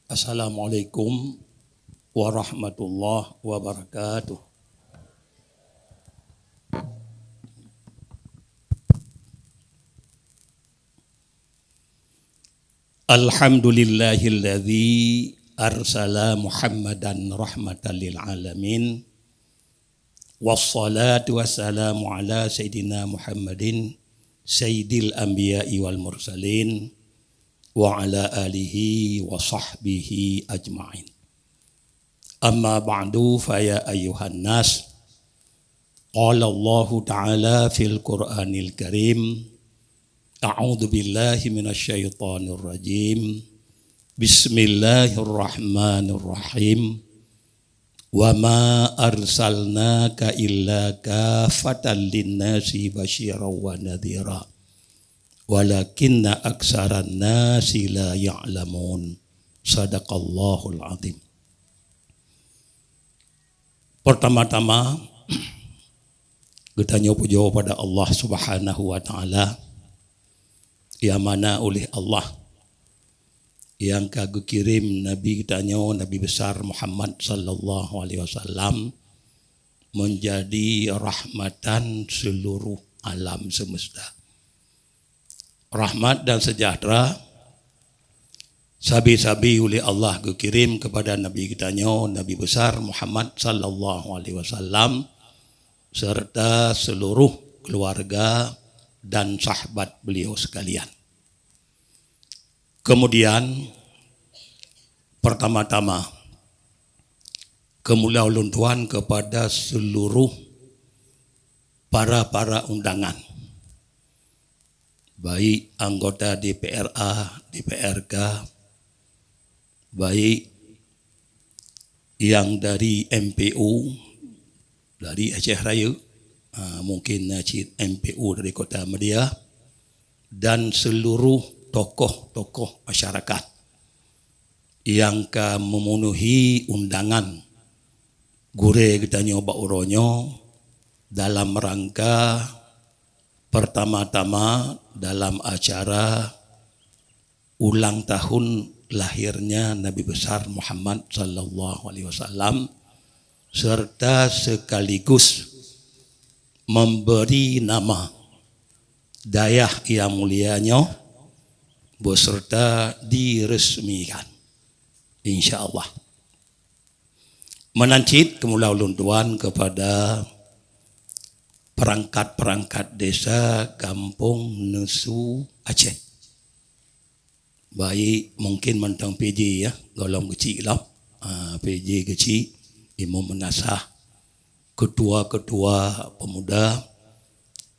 Assalamualaikum warahmatullahi wabarakatuh. Alhamdulillahilladzi arsala Muhammadan rahmatan lil alamin. Wassalatu wassalamu ala sayyidina Muhammadin sayyidil anbiya'i wal mursalin wa ala alihi wa sahbihi ajma'in. Amma ba'du fa ya ayyuhan nas, qala Allah ta'ala fil Qur'anil Karim, a'udzu billahi minasy syaithanir rajim. Bismillahirrahmanirrahim. Wa ma arsalnaka illa kafatan linnasi basyiran wa nadhira. Walakinna aksaran nasi la ya'lamun. Sadaqallahul azim. Pertama-tama kita nyoba pada Allah Subhanahu wa taala yang mana oleh Allah yang kagak kirim Nabi kita Nabi besar Muhammad sallallahu alaihi wasallam menjadi rahmatan seluruh alam semesta. Rahmat dan sejahtera sabi-sabi oleh Allah dikirim kepada Nabi kita Nabi besar Muhammad sallallahu alaihi wasallam serta seluruh keluarga dan sahabat beliau sekalian. Kemudian pertama-tama kemuliaan kepada seluruh para undangan, baik anggota DPRA, DPRK, baik yang dari MPU, dari Aceh Raya, mungkin MPU dari Kota Media, dan seluruh tokoh-tokoh masyarakat yang memenuhi undangan gure kita nyoba uronyo dalam rangka pertama-tama dalam acara ulang tahun lahirnya Nabi besar Muhammad sallallahu alaihi wasallam serta sekaligus memberi nama dayah yang mulianya beserta diresmikan insyaallah. Menancit kemuliaan Tuhan kepada perangkat desa Kampung Nesu Aceh. Baik mungkin mentang PJ ya, golong kecil lah. PJ kecil, imam menasah, ketua-ketua pemuda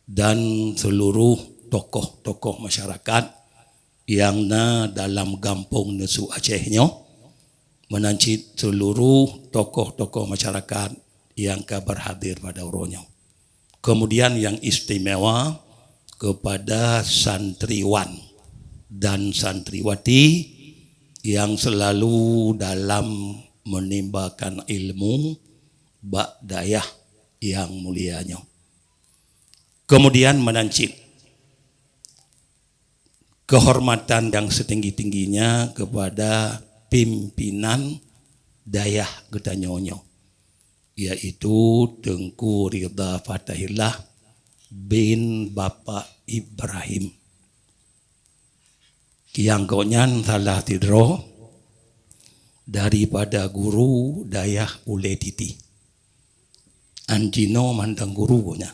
dan seluruh tokoh-tokoh masyarakat yang dalam Kampung Nesu Acehnya, menancit seluruh tokoh-tokoh masyarakat yang berhadir pada uronya. Kemudian yang istimewa kepada santriwan dan santriwati yang selalu dalam menimbakan ilmu bak dayah yang mulianya. Kemudian menancit kehormatan yang setinggi-tingginya kepada pimpinan dayah Getanyonyo, yaitu Tengku Ridha Fatahillah bin Bapak Ibrahim. Yang konyan salah tidro daripada guru dayah Ule Titi. Anjino mandang guru punya.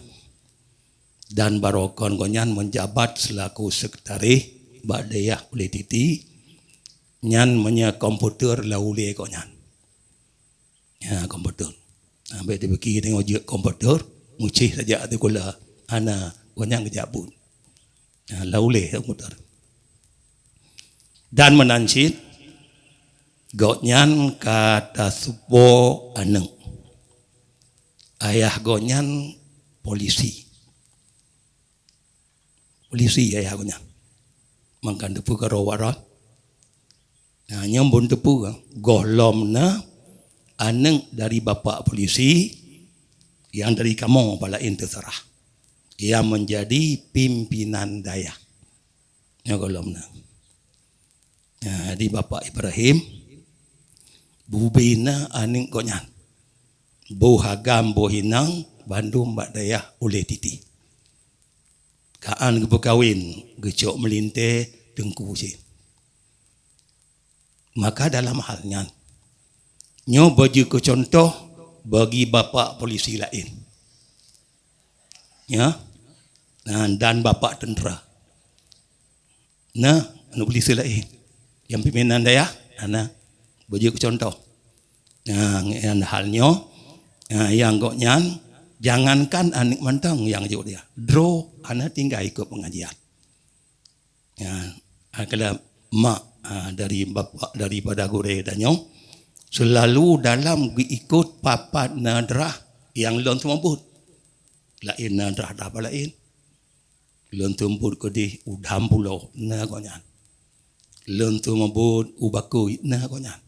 Dan barokon konyan menjabat selaku sekretaris Badayah Ule Titi, nyan menya komputer laule konyan. Ya komputer. Sampai dibeki tengok je komputer, mucih saja tu kula ana konyan kejabun. Ya laule komputer. Dan menancit gonyan kata supo aneng. Ayah gonyan polisi. Polisi ayah gonyan. Mangkan tepu ke rawarat. Nah, nyambun tepu golom na anak dari bapa polisi yang dari kamu palain terserah. Yang menjadi pimpinan daya. Ya kalau mana. Di bapa Ibrahim bubina aning konyan. Bohagam bohinang bandum bak daya oleh titi. Kaan berkawin gecok melinte tengku sin. Maka dalam halnya nyo baju ke contoh bagi bapa polisi lain. Ya. Dan bapa tentera. Nah, anu polisi lain. Yang pimpinan daya, ana baju ke contoh. Yang halnya yang goknyan jangankan anik mantang yang jauh dia. Draw ana tinggal ikut pengajian. Kalau mak dari bapa daripada gure danyo selalu dalam ikut papat nadrah yang lon tumput. Lain nadrah dah lain. Lon tumput ko di udam pulau na konyan. Lon tumput ubaku na konyan.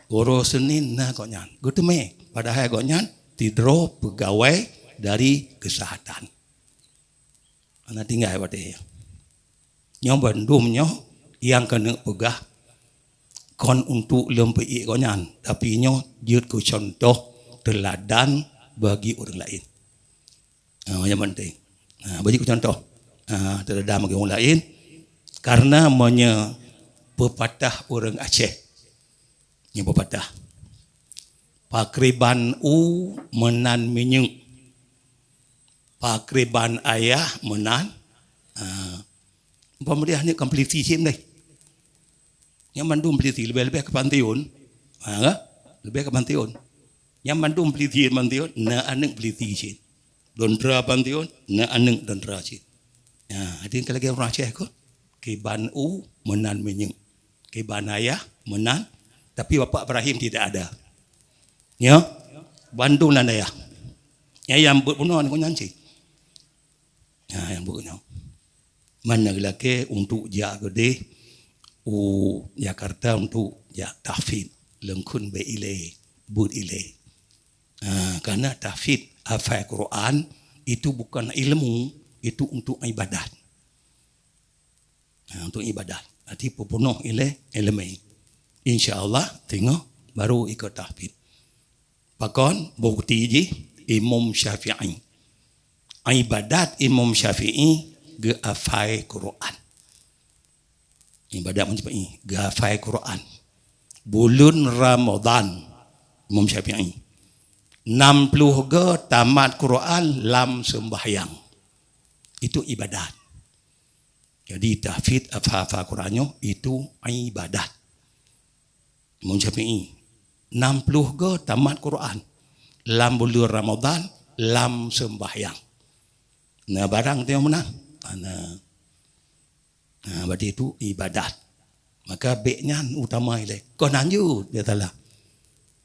Oro Senin na konyan. Guteme padahal konyan tidro pegawai dari kesehatan. Ana tinggal bade. Nyo bandum nyo yang kena pegah kon untuk lempei konyan, tapi nyo jut ku contoh teladan bagi orang lain. Yang penting. Bagi ku contoh teladan bagi orang lain karena pepatah orang Aceh. Nya pepatah. Pakriban menan minyung. Pakriban ayah menan pemerintah ni kompliti sim deh. Yang mandum peliti lebih ke pantiun. Lebih ke pantiun. Yang mandum peliti pantiun na anak peliti sim. Dondra pantiun na anak dondra sim. Ada yang lagi orang Aceh ko. Kiban menan minyung. Kiban ayah menan tapi Bapak Ibrahim tidak ada. Ya, Bandung dan daya. Yang berbunuh ni kau nyanci. Yang berbunuh. Mana lagi untuk jaga gede, Jakarta untuk jak tahfid, lengkun be ile, bud ile. Karena tahfid hafal Quran itu bukan ilmu, itu untuk ibadat. Untuk ibadat. Nanti berbunuh ile elemen. InsyaAllah tengok baru ikut tahfid. Pakon bukti je Imam Syafi'i. Ibadat Imam Syafi'i gafai Quran. Ibadat macam ni, gafai Quran. Bulan Ramadan Imam Syafi'i. 60 ke tamat Quran lam sembahyang. Itu ibadat. Jadi tahfidz hafal Qurannya itu ibadat. Imam Syafi'i 60 ke tamat Quran. Lam bulan Ramadan, lam sembahyang. Nah barang tengok mana? Berarti itu ibadat. Maka beknya utama ile. Kau nanju dia telah.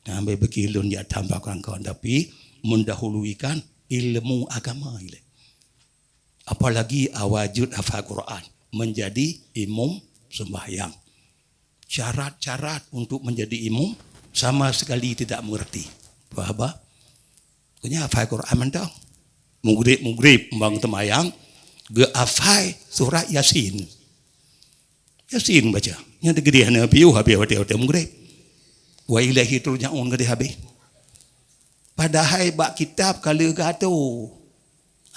Ambil bekilun dia tambahkan kau. Tapi mendahulukan ilmu agama ile. Apalagi awajud hafal Quran. Menjadi imam sembahyang. Syarat-syarat untuk menjadi imam sama sekali tidak mengerti. Faham? Punya hafal Quran mentang. Mugrib bang temayang ge hafal surah Yasin. Yasin baca. Nya gede hana piu habis hotel mugrib. Wa ilahi turja'un gede habis. Padahal bak kitab kalau gato.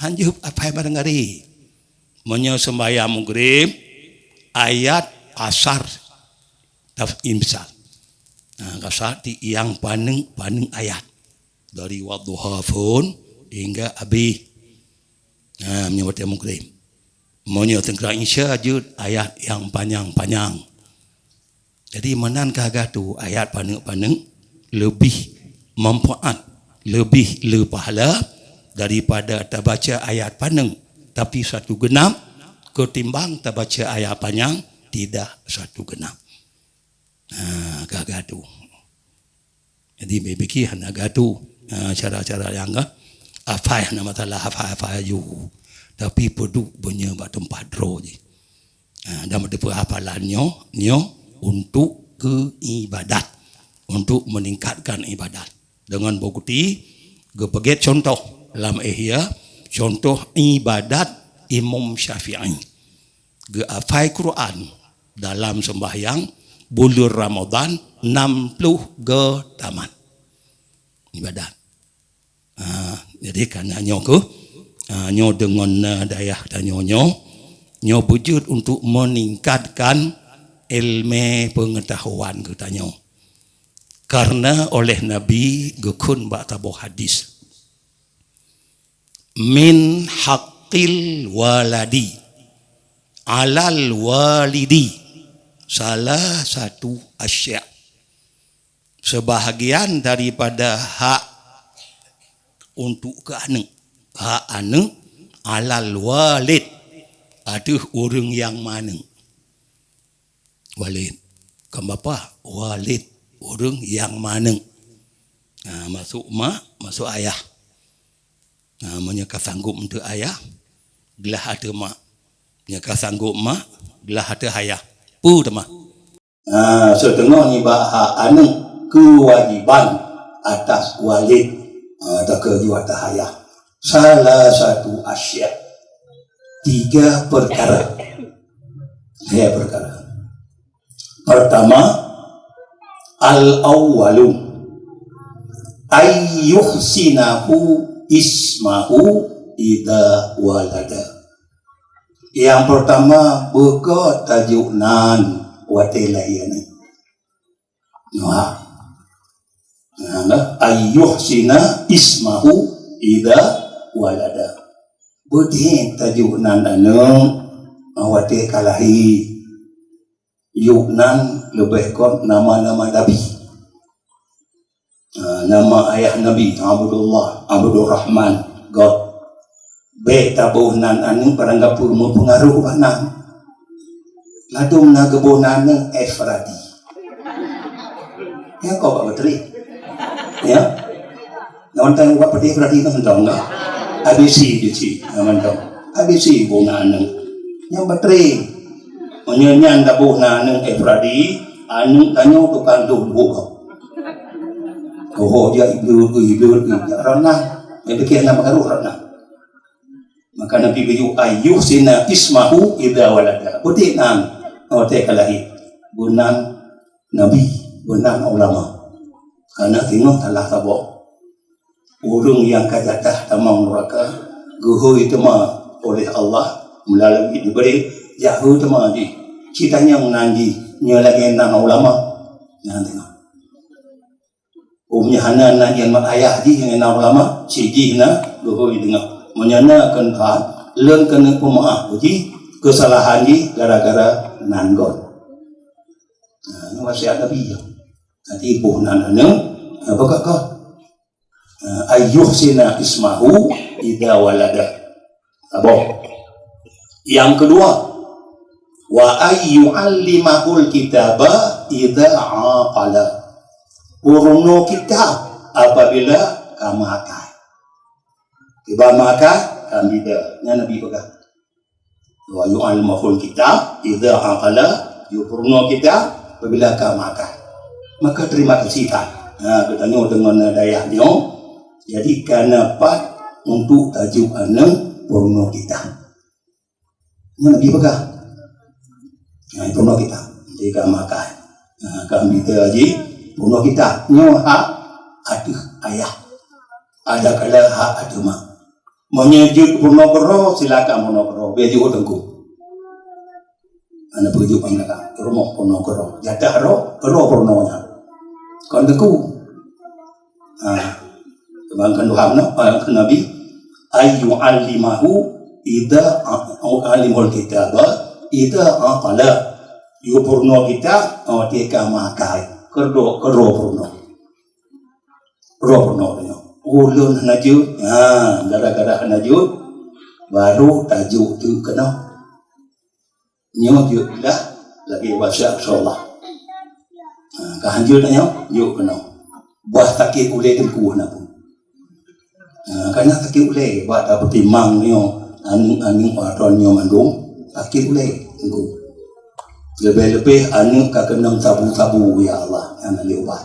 Hanjup hafal bareng hari. Menyo sembahyang mugrib ayat asar imsal. Kasar ti yang paning ayat dari wadduha pun hingga habis. Menyebut yang mukrim. Maunya tengkra insya jud ayat yang panjang-panjang. Jadi menankah gatu ayat paneng-paneng lebih manfaat, lebih pahala daripada terbaca ayat paneng tapi satu genap ketimbang terbaca ayat panjang tidak satu genap. Gagatu. Jadi bebeki hana gatu cara-cara yang afai nama talah afai ju. Tapi peduk punya tempat dro je. Dan depa hafalannya untuk keibadat. untuk meningkatkan ibadat. Dengan bukti gepeget contoh dalam Ihya, contoh ibadat Imam Syafi'i. Geafai Quran dalam sembahyang bulan Ramadan 60 taman ibadat. Jadi karena nyo dengan daya dan nyo wujud untuk meningkatkan ilmu pengetahuan kita nyo. Karena oleh Nabi gekun ba'tabuh hadis. Min haqqil waladi alal walidi salah satu asya. Sebahagian daripada hak untuk ke anak. Hak anak alal walid. Ada orang yang mana? Walid. Kan bapa? Walid. Orang yang mana? Masuk mak, masuk ayah. Menyeka sanggup untuk ayah, gelah ada mak. Menyeka sanggup mak, gelah ada ayah. Pu mak. Setengah ni hak anak kewajiban atas walid atau kewajiban atas ayah. Salah satu asya. 3 perkara. 3 perkara. Pertama, al-awwalu ayyuhsinahu ismahu idza walada. Yang pertama, buka tajuk nan watelayani. Ayyuhsina ismahu idza walada. Budi tajuk nan wate kalahi. Yuknan lebih kot nama-nama Nabi. Nama ayah Nabi Abdullah, Abdul Rahman, God. Tabuh nan anu perangga purmu pengaruh anak. Ladum na gebunan Efradi. Ya kau Pak Betri. Ya. Nonton Pak Betri Efradi kan dong enggak? ABC dici, nonton. ABC bunan yang Betri. Menyanyian tabuh na nang Efradi, anu tanyo tukang buka. Dia ibu ranah, yang bikin nama karu ranah. Maka Nabi baju ayuh sina ismahu idza walada. Putih nan, ote kalahi. Bunan Nabi, bunan ulama. Karena tengok telah tabok. Urung yang kajatah tamang neraka, guhu itu mah oleh Allah melalui diberi. Yahu tu mah di citanya menangi nyelagi nan ulama nanti nak umnya hana nan yang ayah di dengan ulama ciji na dohoi dengar menyana kan leun kena pemaaf uji kesalahan di gara-gara nan gon. Wasiat Nabi nanti ibu nan apa kah ayyuh sina ismahu idza walada. Abah. Yang kedua, wa ayyu'allimahul kitaba idza aqala. Urungno kitab apabila kamu makan. Tiba makan kami dah Nabi pegang. Wa yu'allimahul kitab idza aqala, urungno kitab apabila kamu makan. Maka terima kasih kan. Katanya dengan daya dia. Jadi karena pat untuk tajuk anak urungno kitab. Nabi pegang. Puno kita jika makan kami terji puno kita nyoha aduh ayah ada kala hak ada mak menyejut puno kero silakan puno kero beju tengku anda beju pangaka rumah puno kero jatah kero puno nya kon tengku bangkan Tuhan Nabi ayu alimahu idza alimul kitaba ida aqala yupurno kita tiga makai kerdo purno ulun najud gara-gara najud baru tajuk tu kena nyojud dah lagi bahasa Allah kehanjurnya yuk kena buah takik uleh tengku na pun karena takik uleh buat apa timang nyo aning patron nyo mandung takik uleh tengku lebih-lebih anu kakenang tabu-tabu ya Allah yang liwat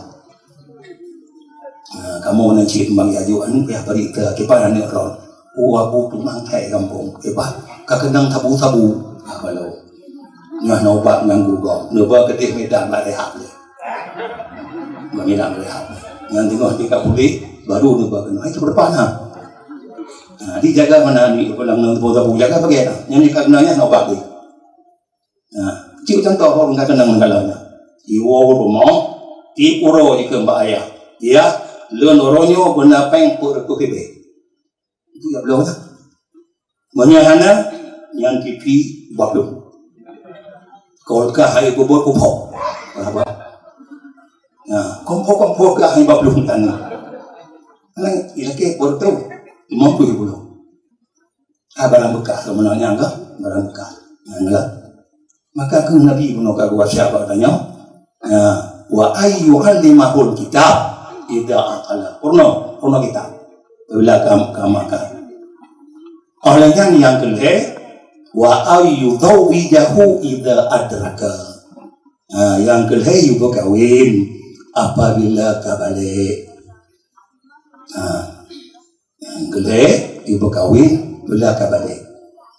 kamu nak cik bang yaju anu pihak berita kipas anu ron abu tumang thai kampung kipas kakenang tabu-tabu kalau ngah nobat nganggu gong noba kedih medan lah rehat le mengilang rehat yang tengok di kapuli baru noba kena itu berdepan dijaga mana ni pulang tabu-tabu jaga bagaimana yang dikenanya nobat ni cik contoh orang kakenang mengalanya iwo rumah ti uro di kembak ayah dia leun oronyo guna peng pur ku hebe itu ya belum tak menyahana yang kipi baplum kalau ka hai ku buat pupok apa kompok ka hai baplum kan nang ilake pur tu 50 belum barang bekas sebenarnya enggak barang bekas enggak maka ke nabi bunuh ka gua siapa tanya wa ayyuhallimahul kitab ida akala purno kita bila makan oleh yang kedua wa ayyudhawijahu ida adraka yang kedua ibu kawin apabila kabalik yang kedua ibu kawin bila kabalik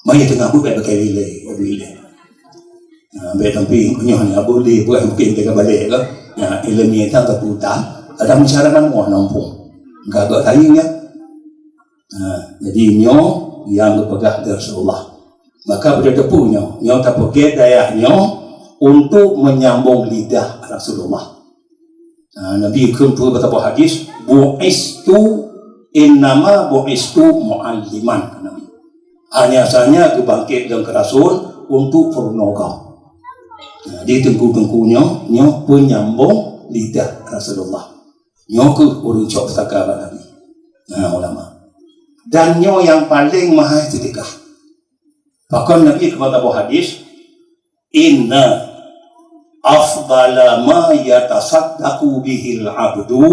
mai tengah buat pakai relay betampi kunyo ni abuli buat mungkin ke kabalik ke ilmu tang keputan ada masyarakat mau nampung gagak tayunya jadi nyo yang berpegang dari Rasulullah maka pada tepunya nyo tak pakai dayahnya untuk menyambung lidah Rasulullah Nabi kuntu betapa hadis innama bu'istu mu'alliman Nabi hanya saja kebangkit dan ke Rasul untuk pernoga di tengku-tengkunya nyo penyambung lidah Rasulullah nyoku urung cok saka Nabi ulama dan nyo yang paling maha sedekah bahkan Nabi kepada hadis inna afdala ma yatasaddaqu bihil abdu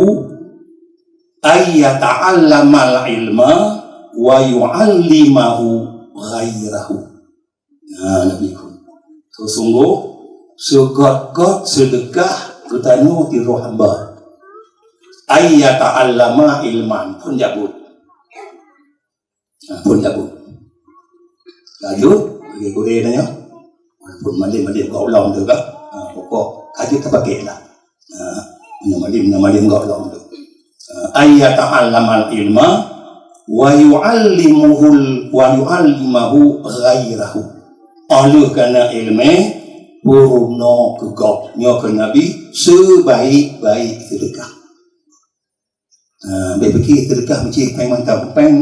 ay yata'allamal ilma wa yu'allimahu ghairahu Nabi sesungguh segot-got sedekah ketanu di roh hamba ayyata'allama ilman pun jabut kayu bagi gure nanya pun malim kau ulang tu kan pokok kayu tak pakai lah malim kau ulang tu ayyata'allama ilma wa yu'allimahu ghairahu oleh kerana ilmu purno kegok nyokan Nabi sebaik-baik sedekah berfikir sedekah macam peng mantap peng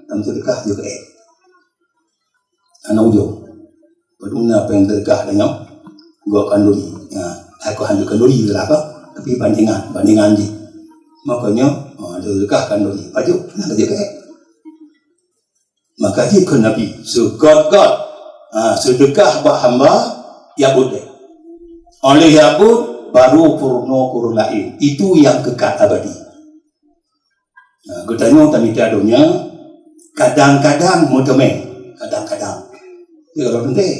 dalam sedekah juga anak ujung bagaimana peng sedekah dengan gua kanduri aku hanya kanduri lah apa tapi bandingan je makanya sedekah kanduri baju nak juga maka jika Nabi segod-god sedekah buat hamba ya boleh oleh ya baru purno kurulain itu yang kekal abadi Gutanya tadi tiadonya kadang-kadang mutame kadang-kadang itu penting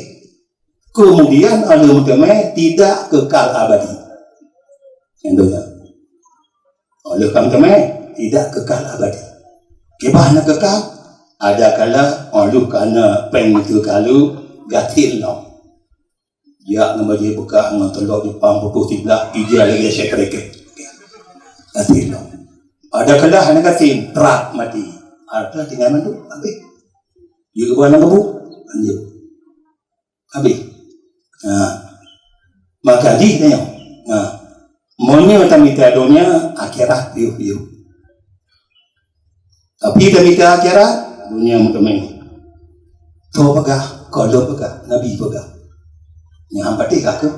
kemudian ada mutame tidak kekal abadi endonya oleh mutame tidak kekal abadi gimana kekal ada kala oleh karena peng itu kalau gatil no dia nama dia buka dengan telur di pang putih tiba ija lagi saya kereke gatil no ada kala hanya katin terak mati ada tinggal mandu habis dia kebuan kebu lanjut habis maka di tanya maunya tamita donya akhirat piu tapi tamita akhirat dunia mutamai to pegah kalau pegah nabi pegah yang hampati kakak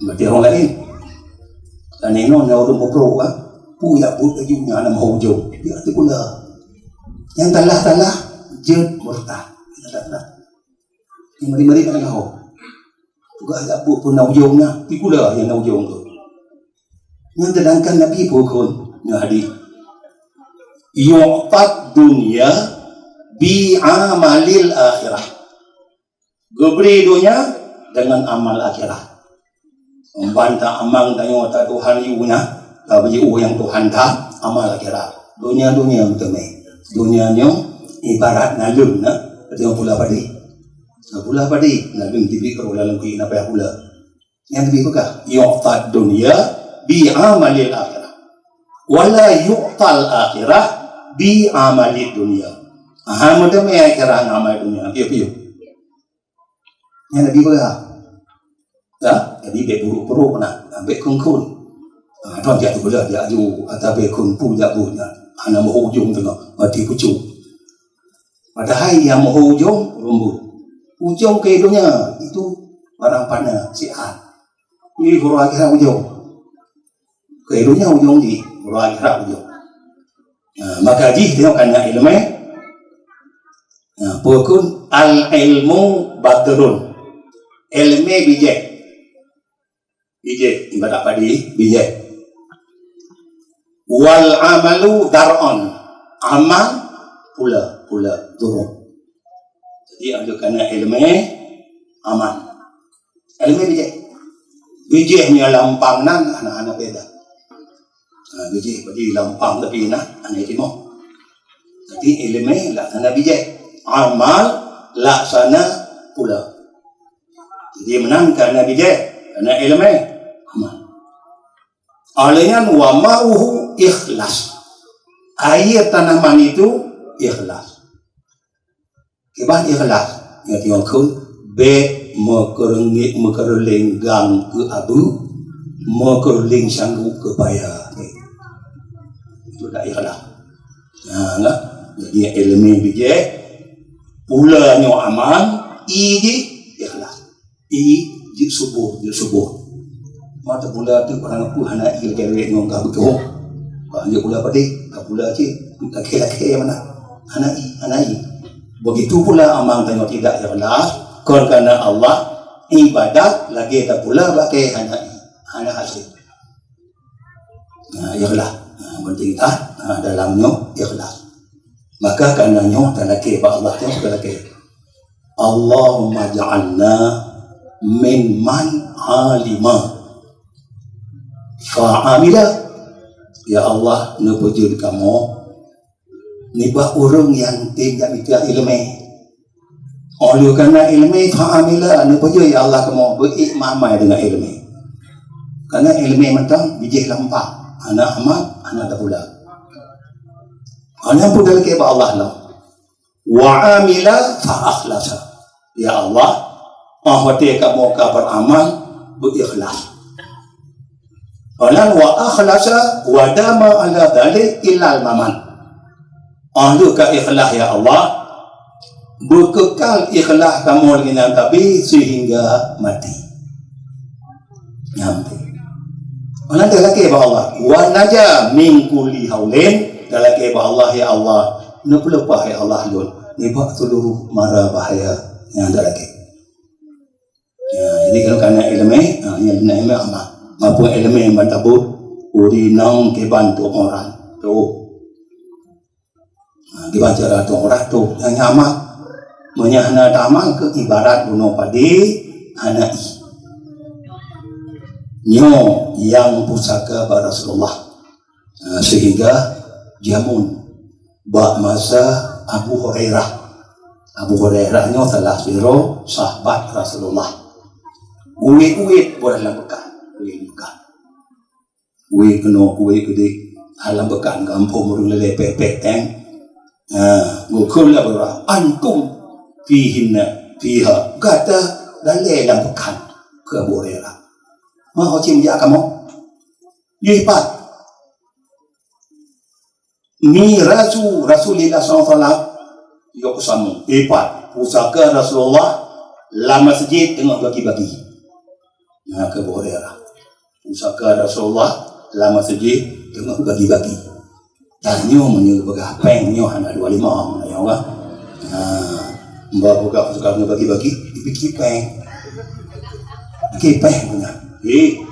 mati orang lain dan ini orang berpro punya lagi punya anak mau jauh dia tu pula yang talah je murtad talah yang mari kan kau juga ada pun nak ujungnya pi pula yang nak ujung tu yang sedangkan Nabi pun hadis yu'tat dunya bi amalil akhirah diberi dunia dengan amal akhirat membantah amang tanya tak Tuhan ibunya bagi yang Tuhan dah amal akhirat. Dunia betul ni. Dunia ni ibarat nalung na, dia pula padi. Pula padi, nalung tibi kalau dalam kui apa pula. Yang tibi apa? Yu'tad dunia bi amalil akhirah. Wala yu'tal akhirah bi amalid dunia. Mudah me akhirat amal dunia. Piu. Yang tibi apa? Ya, jadi buruk-buruk nak, ambil kun. Tuan dia tu boleh dia aju atau bekun punya punya anak mau ujung tengah mati pucuk. Padahal yang mau ujung rumbu ujung kehidupannya itu orang panah sihat. Ini huruf akhirat ujung kehidupannya ujung di huruf akhirat ujung. Maka ji tengok kanya ilmu. Pokun al ilmu badrun ilmu bijak ibarat padi bijak. Wal amalu dar'on amal pula turun. Jadi ada kena ilmu amal ilmu bijak ni lampang nan anak-anak beda bijak bagi lampang tapi nak anak timo. Jadi ilmu laksana bijak amal laksana pula. Jadi menang kerana bijak kerana ilmu amal. Olehnya wa ma'uhu ikhlas. Air tanaman itu ikhlas. Kebah ikhlas. Yang tengok kun be mekerlenggang ke abu, mekerling sanggup ke payah. Itu dah ikhlas. Nah, jadi ilmu bijak, pulanya amal, iji ikhlas. Iji subuh. Mata pula tu orang aku anak ia kerek ngong ka betul. Dia pula padi, pula cik, laki-laki mana? Anak. Begitu pula amal tengok tidak ikhlas, kerana Allah ibadat lagi tak pula pakai anak hasil. Ikhlas. Penting tak dalamnya ikhlas. Maka karenanya talaki ba Allah tu talaki. Allahumma ja'alna min man alima fa'amila. Ya Allah, nepujud kamu ni bah orang yang tidak mikir ilmu. Oleh kerana ilmu fa'amila, nepujud ya Allah kamu berikmamai dengan ilmu. Kerana ilmu mentang bijih lampah. Anak amat, anak dah pula. Anak pun dalam kepada Allah lah. Wa'amila fa'akhlasa. Ya Allah, ahwati kamu beramal berikhlas. Walan wa akhlasa wa dama ala dhalik illal maman. Ahlu ka ikhlas ya Allah, berkekal ikhlas kamu dengan Nabi sehingga mati. Nyampe. Walan dah lagi ba Allah, wa naja min kulli haulin, dah lagi ba Allah ya Allah, nepelupah ya Allah lun, nibak seluruh mara bahaya yang dah lagi. Jadi kalau kena ilmu, yang benar ilmu amal. Apa ilmu yang bertabut uri nang ke bantu orang tu dibaca tu orang tu yang nyamak menyahna tamal ke ibarat bunuh padi anak nyo yang pusaka pada Rasulullah sehingga jamun bak masa Abu Hurairah nyo telah siro sahabat Rasulullah uit boleh dalam bekan Wei kena wei gede halam bekan kampung murung lele pepek teng. Ngukul lah berah antum fihinna fiha kata lele dalam bekan ke Borera. Mau cim dia kamu? Lipat. Ni Rasulullah SAW yok samu lipat pusaka Rasulullah lama masjid tengok bagi-bagi. Ke Borera. Pusaka Rasulullah dalam masjid tengok bagi-bagi. Tanyo menyo bergapeng nyo anak 25 ya Allah. Mbak buka pusaka bagi-bagi dipikir peng. Kipeng punya.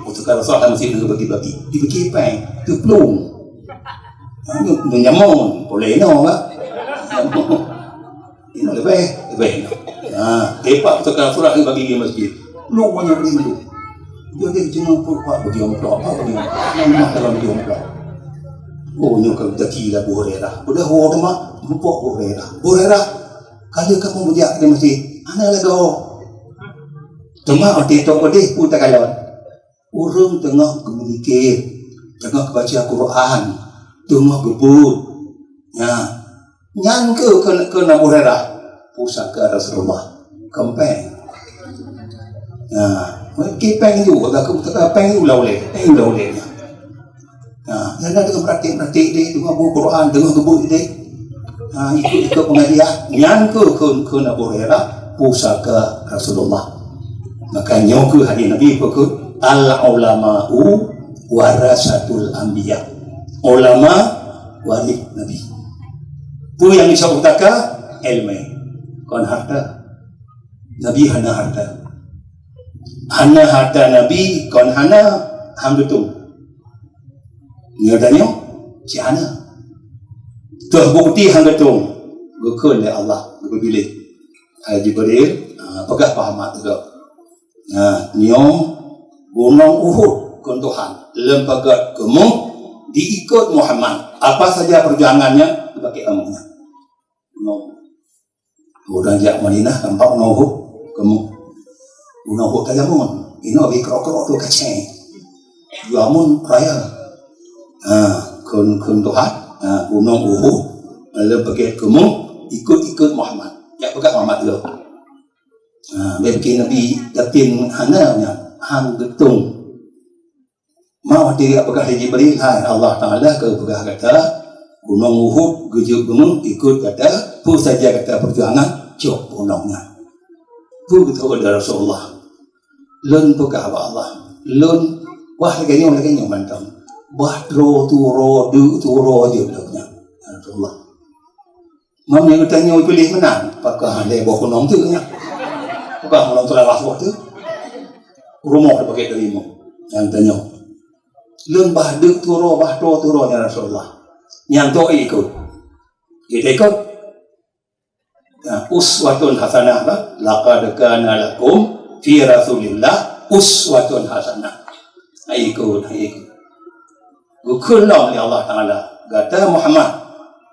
Pusaka Rasulullah dalam masjid tengok bagi-bagi dipikir peng. Tu pelung. Nyamon boleh no kan. Ini lebih. Tepat pusaka Rasulullah bagi di masjid. Lu banyak beli. Jadi jangan buat bagi orang tua apa bagi nama dalam bagi orang tua. Oh ni kalau daki lah borera. Udah orang mah lupa borera. Borera kalau kamu bujak dia mesti ana lah do. Tengah ati tok ode pun tak kalon. Urang tengah komunikasi, tengah baca Quran, tengah gebut. Ya. Nyan ke na borera. Pusaka Rasulullah. Kempeng. Nah, kipeng juga tak peng ulau le, nya. Nah, yang ada praktik dia tengah buku Quran, tengah gebut dia. Nah, ikut pengajian, nyan ke na borera pusaka Rasulullah. Maka nyoku hadis Nabi ke al ulama'u warasatul anbiya. Ulama waris Nabi. Tu yang disebutaka ilmu. Kon harta. Nabi hana harta. Hana harta Nabi kon hana hamdutung. Ngadanya si hana. Terbukti hamdutung. Gukun oleh Allah, gupilih. Jibril pegah pahamat juga. Nyom gunung Uhud kun Tuhan lembaga gemuk diikut Muhammad apa saja perjuangannya dipakai amunya gunung udah jak Madinah nampak gunung Uhud gemuk gunung Uhud tajamun ini lebih kerok-kerok tu kaceng juamun raya kun Tuhan gunung Uhud lembaga gemuk ikut Muhammad ya pegang Muhammad dulu. Bagi Nabi datin hananya hang getung mau dia apakah Jibril Allah Ta'ala ke pegah kata gunung Uhud gejuk gunung ikut kata pu saja kata perjuangan cok gunungnya pu betul ada Rasulullah lun pegah Allah lun wah lagi mantap bahtro turo je belaknya Rasulullah mamnya tanya pilih menang apakah ada bawa gunung tu nya bukan orang tua lah waktu rumah pakai terima yang tanya lun bahdu turo nya Rasulullah yang tu ikut uswatun hasanah laqad kana lakum fi rasulillah uswatun hasanah ikut gukun oleh Allah Ta'ala kata Muhammad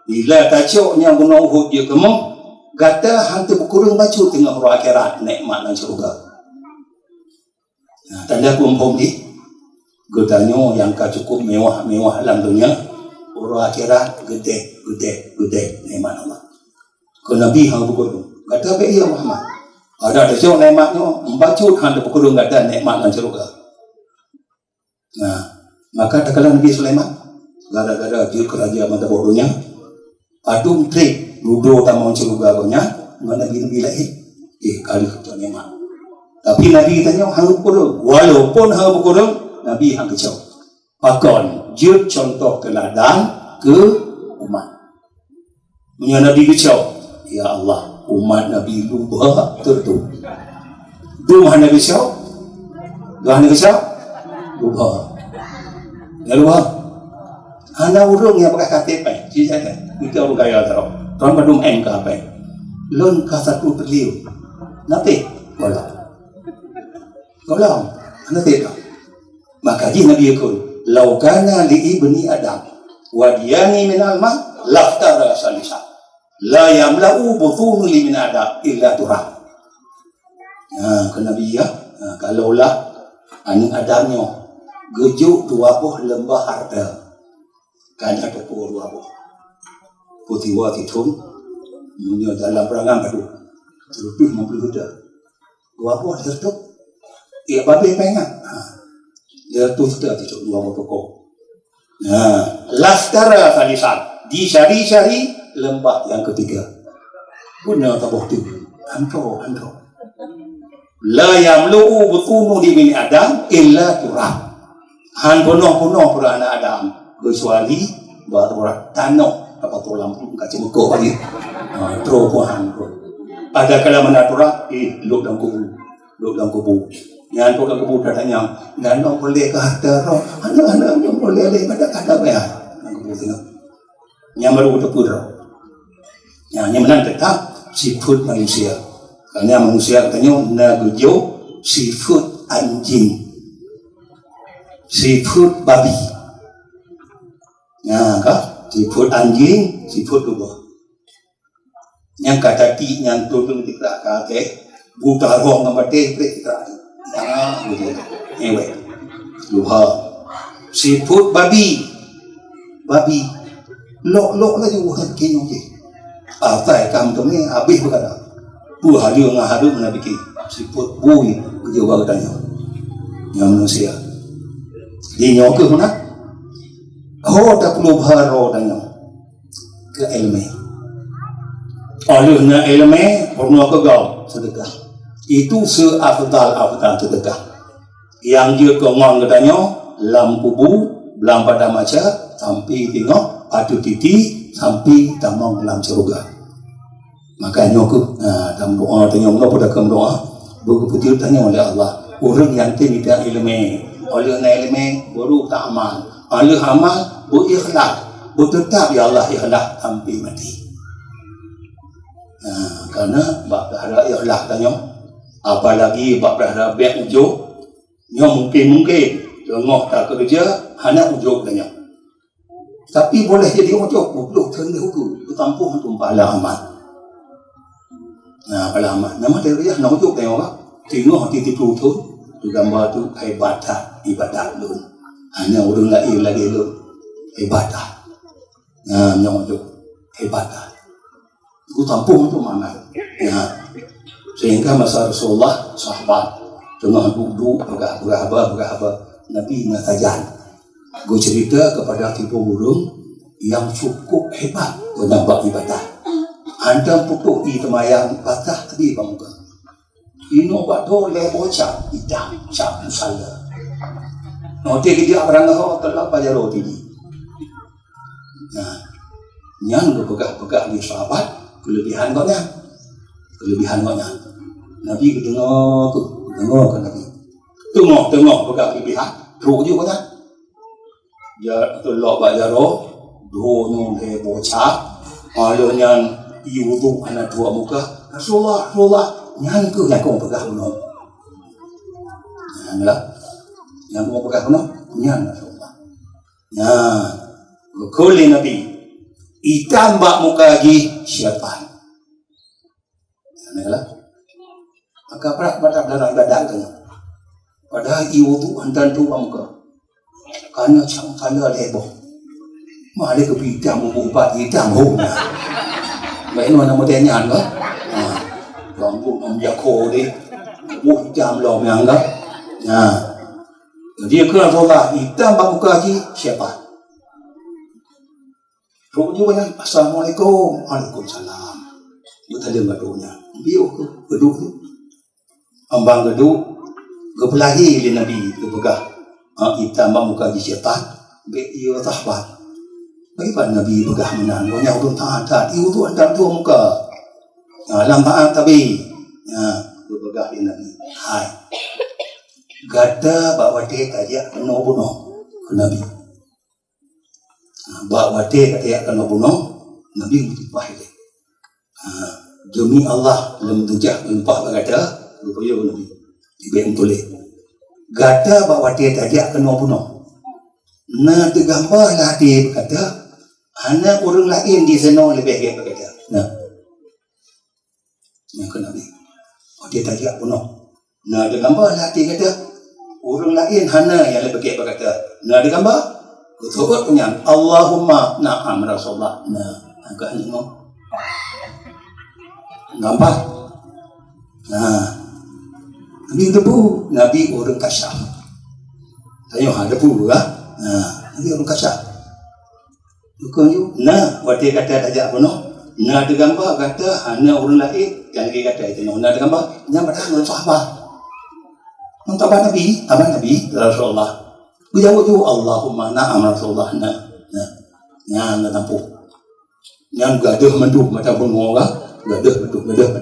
bila tacuknya gunung Uhud dia kemung kata hantu berkurung baju tengah ruang akhirat nikmat dan syurga. Tanda pun di gudanya yang cukup mewah dalam dunia ruang akhirat gede nikmat Allah. Ke Nabi hang berkurung kata baik ya Muhammad ada syurga nikmatnya membaca hantu berkurung kata nikmat dan syurga. Nah maka tak kala Nabi Sulaiman gara-gara dia kerajaan mata bodohnya adum trik ludo tamang celuga gonya Nabi lain kali kita memang tapi Nabi tanya hang berkurung walaupun hang berkurung Nabi hang kecau pakon jut contoh teladan ke umat punya Nabi kecau ya Allah umat Nabi lupa tertu rumah Nabi kecau lupa ya lupa hana urung yang pakai KTP sisa itu orang kaya tahu tuan badum MK apa lon kasatu perliu nanti golong nanti tak maka ji Nabi yakun laukana li ibni Adam wadiyani minal ma laftara salisa la yamla'u butunu li min Adam illa turah ke Nabi ya kalaulah aning Adamnya gejuk dua buah lembah harta kan ada dua buah putih titun punya dalam perangan padu lebih 50 juta dua buah tertuk ia babi pengen dia tu sudah titun dua buah pokok laftara falisan di syari lembah yang ketiga punya tabuh tu antro la yamlu'u butunu di bini Adam illa turah han penuh per anak Adam kecuali buat orang tanah apa tu lampu kaca muka lagi terobohan ada kalau menatura duduk dalam kubu yang tu dalam kubu datanya dan orang boleh ke harta anak-anak yang boleh pada kada bayar kubu tengah yang baru tepur yang menang tetap sifat manusia karena manusia katanya nagujo sifat anjing seafood babi. Ya, kah? Seafood anjing, seafood lupa. Yang kata ti yang tudung di kelakar buta roh nama deh kita. Ya, gitu. Anyway, lupa. Seafood babi, lok lah juga kini je. Tai kamu tu ni habis berkata. Buah dia ngahadu mana bikin seafood bui juga katanya. Yang manusia. Di nyawa ke mana? Oh, tak perlu baharo tanya ke ilmu. Olehnya ilmu, perlu ke kau sedekah. Itu seafdal sedekah. Yang dia kongong katanya, lam kubu, lam pada maca, sampai tengok, patu titi, sampai tamang dalam surga. Makanya aku, dalam doa tanya Allah pada kamu doa, begitu tanya oleh Allah, orang yang tidak ilmu, olehnya ilmu, baru tak amal. Oleh amal, berikhlas, bertetap ya Allah ikhlas sampai mati. Karena bab berharap ikhlas tanya, apalagi bab berharap baik ujuk, yang mungkin tengok tak kerja, hanya ujuk tanya. Tapi boleh jadi ujuk, belum tanda hukum, bertampuh untuk pahala amal. Pahala amal. Nama dia nak ujuk tengok apa? Tengok hati tipu tu, tu gambar tu ibadah dulu. Hanya orang lain lagi lu ibadah. Yang itu ibadah. Itu tampung itu mana? Sehingga masa Rasulullah sahabat tengah duduk berapa Nabi mengatakan, gue cerita kepada tipu burung yang cukup hebat menambah ibadah. Anda putuk di temayang patah tadi bangga. Ino batu le bocah idam cap musalla. Nanti dia orang kau telah pada roti ni. Yang berpegang di sahabat kelebihan kau nya. Nabi dengar ke Nabi. Tengok pegang kelebihan. Teruk juga nya. Dia telah pada roh. Dono le bocah. Alurnya iudu anak dua muka. Rasulullah. Yang ke yang kau pegang no. Yang mau pegang penuh, nyan Rasulullah. Kuli Nabi, itambak muka lagi syaitan. Maka pada darah badan kena. Padahal iu tu hantar tu muka. Karena cang kala lebo. Mari ke bidang bubat hitam home. Baik nama modernnya kan? Ganggu menjako deh. Jam lom yang dah. Dia kena Rasulullah, hitam bak muka haji, siapa? Ruknya banyak, Assalamualaikum, Waalaikumsalam. Betul dia gaduhnya. Biar geduk tu. Ambang geduk, kepelahi oleh Nabi, kepegah. Hitam bak muka haji syaitan, ia sahabat. Bagaimana Nabi pegah menang? Banyak orang tahan, itu hantar dua muka. Lambat tapi, kepegah oleh Nabi. Hai. Gada bawa dia kaya kena bunuh Nabi. Bawa dia kaya kena bunuh Nabi berubah dia. Demi Allah dalam tujah empah berkata berupaya Nabi. Ibu boleh. Gada bawa dia kaya kena bunuh. Nah tergambar lah dia berkata, hanya orang lain di sana lebih baik berkata. Yang ke Nabi. Dia kaya bunuh. Nah tergambar lah dia kata. Orang lain hana yang lebih baik berkata. Nah, ada gambar? Betul punya. Allahumma na'am Rasulullah. Agak ni ngomong. Gambar. Nabi debu. Nabi orang kasyaf. Tanya, debu lah. Nabi orang kasyaf. Bukan waktu kata tajak apa no? Ada gambar kata hana orang lain yang lagi kata itu. Ada gambar. Yang padahal sahabat. Abang Nabi Rasulullah. Jawab tu Allahumma na'am Rasulullah. Yang nampu. Yang gaduh menduk macam pun orang. Gaduh menduk.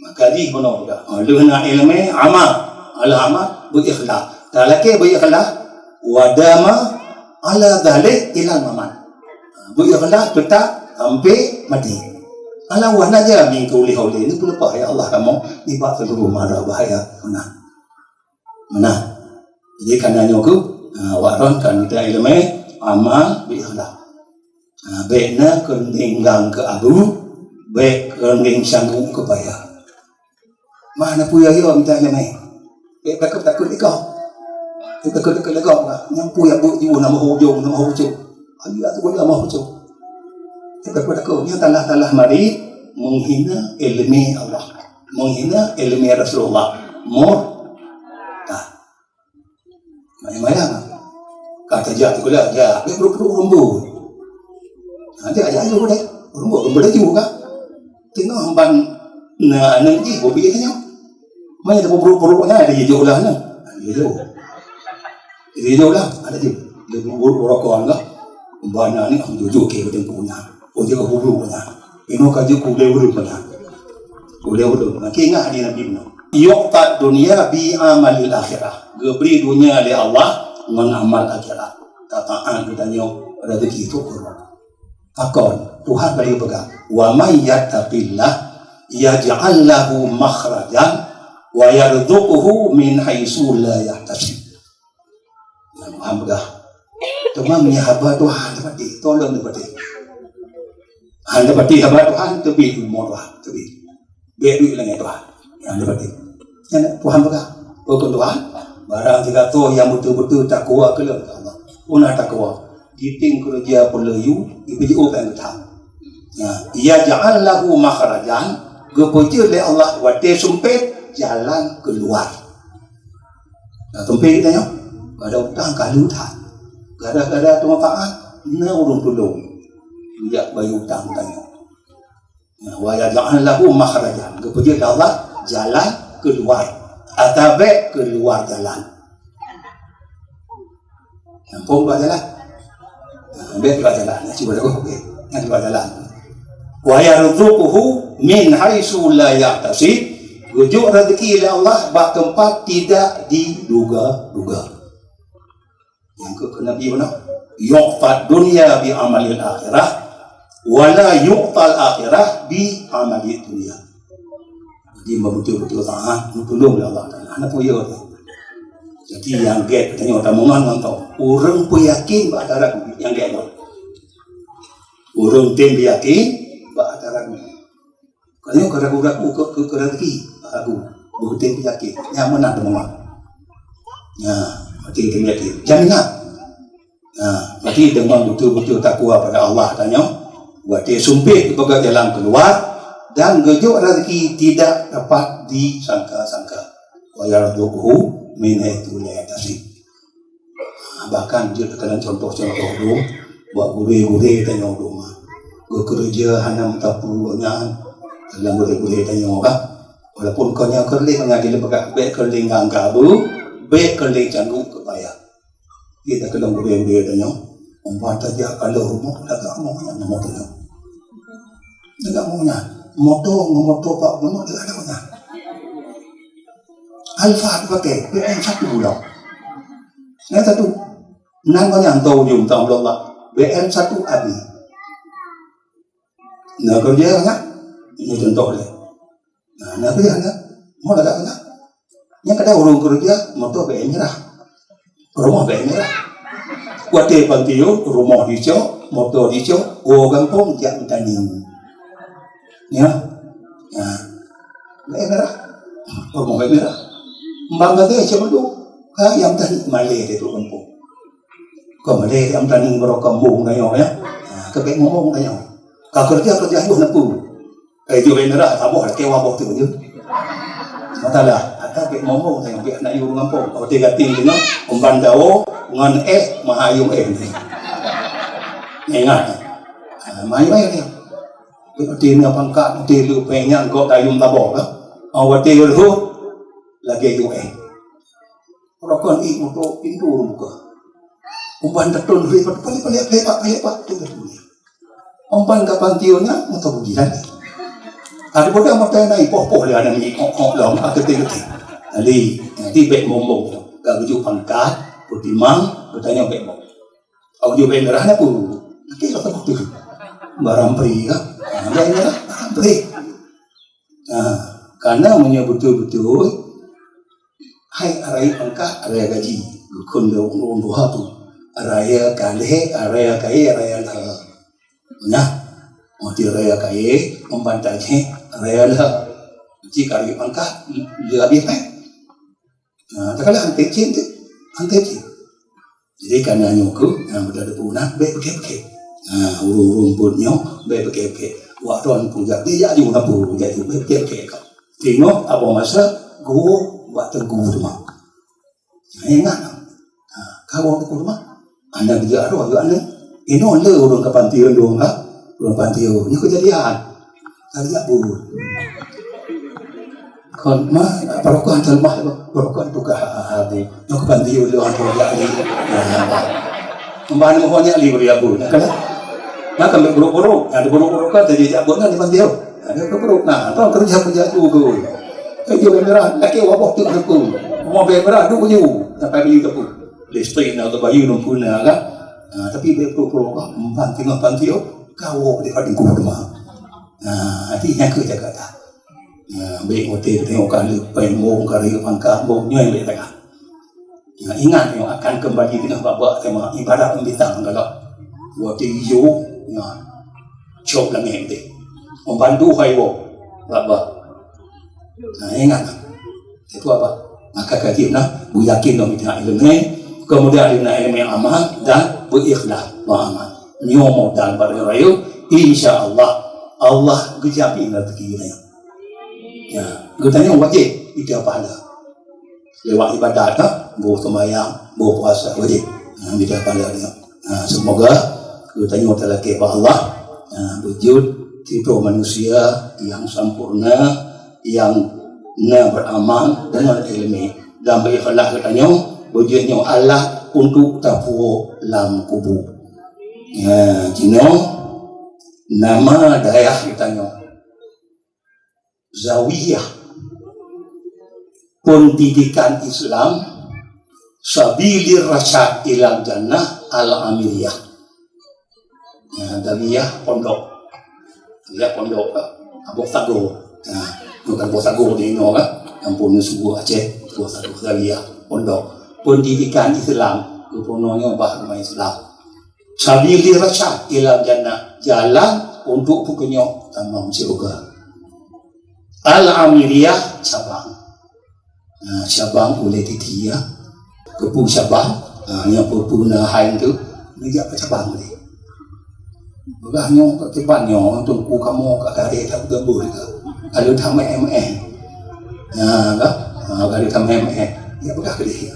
Maka di mana juga. Luna ilmu amal. Al-amal berikhlas. Tak lagi berikhlas. Wadama ala dhalik ilal mamat. Berikhlas tetap sampai mati. Ala wahnaja min qawli hawli. Ini pula ya Allah kamu. Ibarat seluruh marah bahaya. Mana? Jadi kananya ku waron kan kita ilmu amal bi akhlak. Bekna kendinggang ke abu, bek kending sanggung ke bayar. Mana puya yo minta ilmu. Bek takut ikau. Takut ikau ka. Yang puya bu ju nama hujung nama hujung. Ali atu boleh nama hujung. Takut nya talah mari menghina ilmu Allah. Menghina ilmu Rasulullah. Mayang kata jatuh kula ja be perlu rembu nanti aja ayo deh rembu dah juga tengok hamban na nanti bobi tanya mai ada perlu-perlunya ada je ulah na dia ulah ada je dia rokok lah bana ni am jujur ke betul punya dia hulu punya ino kaji ku le ulu punya ingat di nabi no yuqta dunia bi amalil akhirah geberi dunia oleh Allah mengamal akhirat tataan katanya rezeki itu kurang akon Tuhan beri pegang wa may yattaqillah yaj'al lahu makhrajan wa yarzuquhu min haitsu la yahtasib Tuhan pegang temamnya hamba Tuhan dapat tolong dapat anda dapat hamba Tuhan tapi umur tapi bedu lagi Tuhan yang dapat Tuhan pegang bukan Tuhan barang jika tu yang betul-betul takwa kepada Allah una takwa diting kerja pelayu ibu open tang ya ja'al lahu makhrajan gepuji oleh Allah wate sumpit jalan keluar sumpit tanya ada utang kalau tak gara-gara manfaat na urung tolong tidak bayu utang tanya wa ja'al lahu makhrajan gepuji oleh Allah jalan keluar atabe keluar jalan. Nampung keluar jalan. Keluar jalan. Cuba aku keluar jalan. Wa yarzuquhu min haitsu la yahtasib. Rujuk rezeki oleh Allah bak tempat tidak diduga-duga. Yang ke Nabi mana? Yuqta dunya bi amalil akhirah wa la yuqtal akhirah bi amalid dunya. Jadi betul-betul taat tolong Allah Taala anak punya jadi yang get katanya orang mongan tahu orang pun yakin bahwa ada yang get orang tem yakin bahwa ada katanya ragu-ragu ke rezeki ragu betul yakin yang mana ada mongan berarti tem yakin jaminan berarti dengan betul-betul takwa pada Allah tanya buat dia sumpit sebagai jalan keluar dan gejuk rezeki tidak dapat disangka-sangka. Wa yarzuquhu min haitsu la yahtasib. Bahkan dia terkadang contoh-contoh dulu buat gure-gure tanya rumah. Bekerja hanya tapunya dalam gure-gure tanya apa? Walaupun kau nya kerling ngadi lepek be kerling ngangkabu, be kerling canggung kebaya. Dia terkadang gure-gure tanya, umpan saja kalau rumah agak maunya tanya. Enggak maunya motor pak motor tidak ada punya Alfa pakai BM 1 bulan yang satu nan kau yang tahu jum tahu Allah BM 1 abi nak kerja kan ini contoh deh nak kerja kan mau ada kan yang kada orang kerja motor BM merah rumah BM merah kuate pantio rumah hijau motor hijau gampang jam tani ya, merah, mau merah, bangga deh cuma tu, yang tadi Malay itu kampung, kau Malay yang tadi baru kampung nanya ya, kebek ngomong nanya, kau kerja itu napu, itu merah, taboh kewa boh tu je, matalah, ada kebek ngomong nanya, kebek nak ibu kampung, kau tiga tinggi ni, umbandao, ngan mahayum ni, ingat, mahayum ni. Tim yang pangkat tim lu pengen kau dayung tabok lah awak tim lu lagi tu rokok ini untuk pintu muka umpan tertun lepak tu umpan kapan tionya untuk bujian ada bodoh mata naik poh dia ada ni kok long ketik nanti bek mombong gak bujuk pangkat putimang bertanya bek mombong awak juga merah nak pun lagi lah tu barang peri kan barang peri karena punya betul-betul hai arai pangkat arai gaji kun lo ndu hatu araya kale araya kai araya la na mati araya kai membantai araya la jika ari angka dia abi pe takala ante cinta ante cinta jadi karena nyoku yang berada punah be peke urung punyo be peke wa ron puja dia jadi ngapu jadi be peke ka tino abo masa go wa tenggu rumah ingat kawan ku rumah anda dia ado anda ino le urung kapantiun dong urung pantiun ni kejadian tadi abu kon ma parokan talmah parokan tuka abu no kapantiun lo anto ya ali mbani mo nya libri abu nakala maka buru-buru ada buru-buru kan jadi abu na di pantiun ada buru-buru nah to kerja juga kayo merah laki wabok tu aku mau merah tu punya sampai beli tu listrik nak tu bayu nung punya kan tapi buru-buru kan panti kau di hati ku rumah hati yang kerja kata baik hotel tengok kali pemong kari pangkat bongnya yang mereka ingat yang akan kembali dengan babak tema ibadat pembintang kalau waktu hijau cop langit deh membantu haiwo babak ingat itu apa maka kajiannya bu yakin dong dengan ilmu kemudian dengan ilmu yang aman dan berikhlas aman nyomo dan berayu insyaallah Allah gejapi rezeki kita ya katanya wajib tidak pahala lewat ibadat bu sembahyang bu puasa wajib tidak pahala semoga katanya terlaki Allah wujud itu manusia yang sempurna yang beramal dengan ilmu dan berikhlas katanya wujudnya Allah untuk tapu lam kubur jino nama daerah katanya Zawiyah pendidikan Islam Sabilir Rasyad ilal Jannah Al-Amiriyah Zawiyah pondok Abok Sago bukan Abok Sago di Ino kampung Nusubu Aceh Abok Sago Zawiyah pondok pendidikan Islam kepononya bahasa Islam Sabilir Rasyad ilal Jannah jalan untuk pukunya tamam surga Al-Amiriyah cabang cabang oleh titia kepu cabang yang pupuna hain tu ni apa cabang ni bagahnya ketepannya untuk ku kamu kakak tak gabur kalau thamai kalau thamai ya bagah ke dia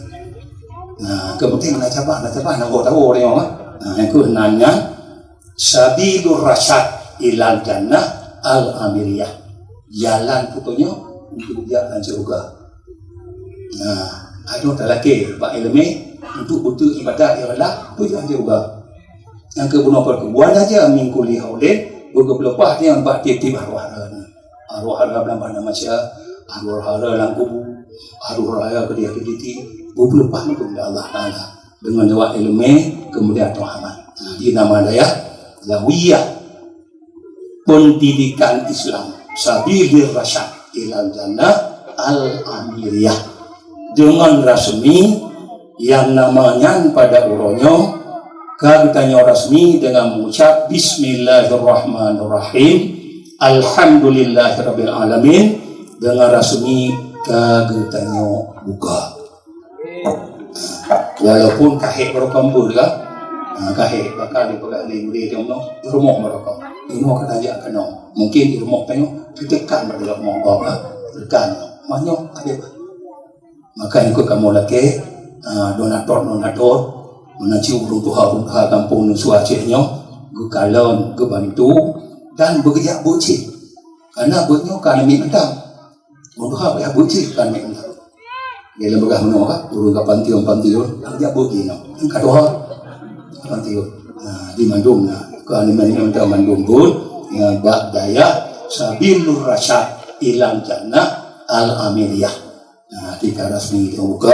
kemudian nak cabang nak tahu dia yang ku nanya Sabilur Rasyad ilal Jannah Al-Amiriyah jalan putunya untuk jalan surga. Ada terlaki bak ilmu untuk butuh ibadat ialah tu jalan surga. Yang kebunuh perkebuan aja mingkuli haulin berkepelepah yang bak tiap-tiap arwah-arwah dalam mana macam arwah-arwah dalam kubu arwah-arwah ke dia kediti berkepelepah kepada Allah Taala dengan lewat ilmu kemudian Tuhan. Di nama daya Zawiyah pendidikan Islam Sabilir Rasyad ilal Jannah Al-Amiriyah dengan rasmi yang namanya pada uronyo katanya rasmi dengan mengucap Bismillahirrahmanirrahim Alhamdulillahirabbil alamin dengan rasmi katanya buka walaupun kahit berkumpul kan kahit bakal dipegang di rumah mereka ini mau kena kena mungkin di rumah tanya terdekat pada rumah bapa terdekat maknanya ada maka ikut kamu lagi donator menaci urung kampung Nusu Acehnya ke kalon ke bantu dan bekerja buci karena buatnya kan minta untuk apa ya buci kan minta dia lembaga menolak urung kapantiun dia bugi no kado pantiun di Bandung kan ini minta Bandung pun bak daya Sabilur Rasyad ilal Jannah Al-Amiriyah ketika rasmi dibuka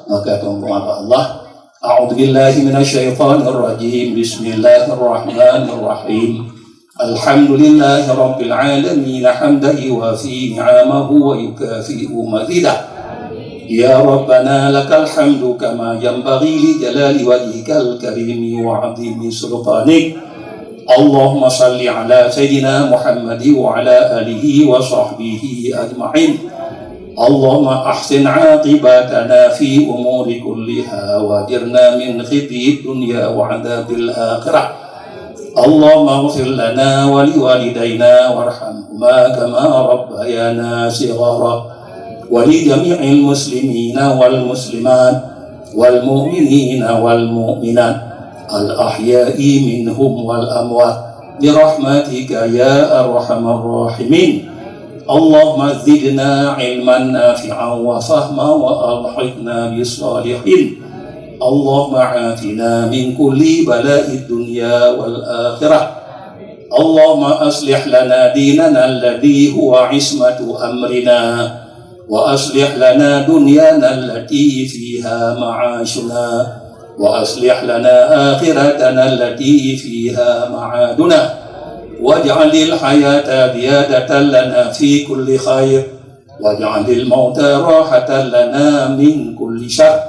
maka tunggu Allah A'udzubillahi minasyaitonirrajim Bismillahirrahmanirrahim Alhamdulillahi Rabbil Alamin Hamdan yuwafi ni'amahu wa yukafi'u mazidah يا ربنا لك الحمد كما ينبغي لجلال وجهك الكريم وعظيم سلطانك. اللهم صل على سيدنا محمد وعلى آله وصحبه أجمعين. اللهم أحسن عاقبتنا في أمور كلها واجرنا من خزي الدنيا وعذاب الآخرة. اللهم اغفر لنا ولوالدينا وارحمهما كما ربيانا صغارا، ولجميع المسلمين والمسلمات والمؤمنين والمؤمنات الأحياء منهم والأموات برحمتك يا أرحم الراحمين. اللهم زدنا علما نافعا وفهما وألحقنا بالصالحين. اللهم عافنا من كل بلاء الدنيا والآخرة. اللهم أصلح لنا ديننا الذي هو عصمة أمرنا، وأصلح لنا دنيانا التي فيها معاشنا، وأصلح لنا آخرتنا التي فيها معادنا، واجعل الحياة زيادة لنا في كل خير، واجعل الموت راحة لنا من كل شر.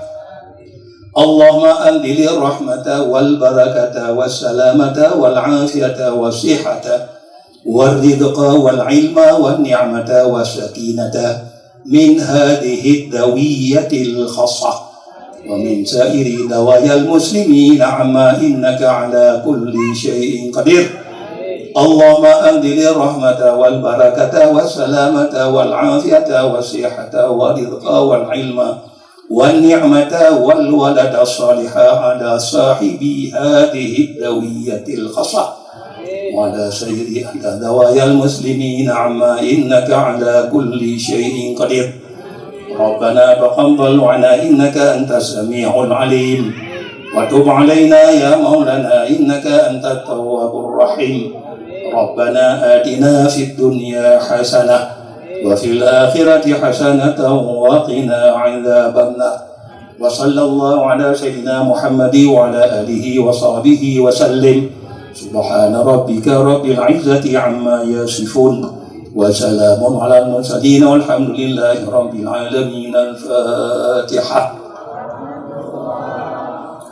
اللهم أنزل الرحمة والبركة والسلامة والعافية والصحة والرزق والعلم والنعمة والسكينة من هذه الدوية الخاصة ومن سائر دوايا المسلمين عما إنك على كل شيء قدير. اللهم أنزل الرحمة والبركة والسلامة والعافية والصحة والرزق والعلم والنعمة والولد الصالح على صاحب هذه الدوية الخاصة وعلى سائر دوايا المسلمين عما إنك على كل شيء قدير. ربنا تقبل عنا إنك أنت السميع العليم، وتب علينا يا مولانا إنك أنت التواب الرحيم. ربنا آتنا في الدنيا حسنة وفي الآخرة حسنة وقنا عذاب النار. وصلى الله على سيدنا محمد وعلى آله وصحبه وسلم. سبحان ربك رب العزة عما يصفون وسلام على المرسلين والحمد لله رب العالمين. الفاتحة.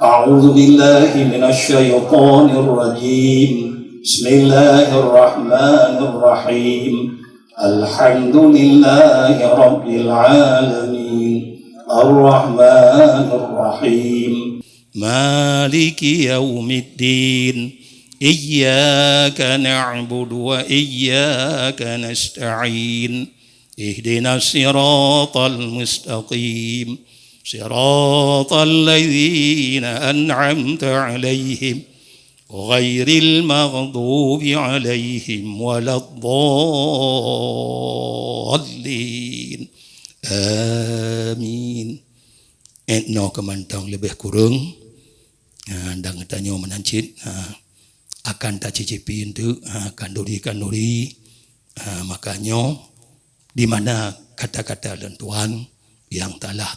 أعوذ بالله من الشيطان الرجيم. بسم الله الرحمن الرحيم. الحمد لله رب العالمين الرحمن الرحيم مالك يوم الدين إياك نعبد وإياك نستعين اهدنا الصراط المستقيم صراط الذين أنعمت عليهم غير المغضوب عليهم ولا الضالين. Amin. No kemantang lebih kurang dan tanya menancit akan tak cicipin tu kanduri makanya di mana kata-kata lentuan yang talah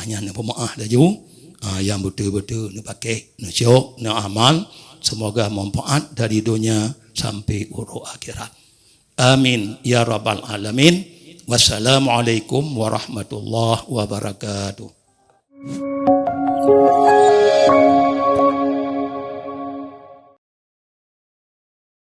yang pemaah daju yang betul-betul nak pakai, nak syok, nak amal, semoga manfaat dari dunia sampai uruk akhirat. Amin ya rabbal alamin. Wassalamualaikum warahmatullahi wabarakatuh.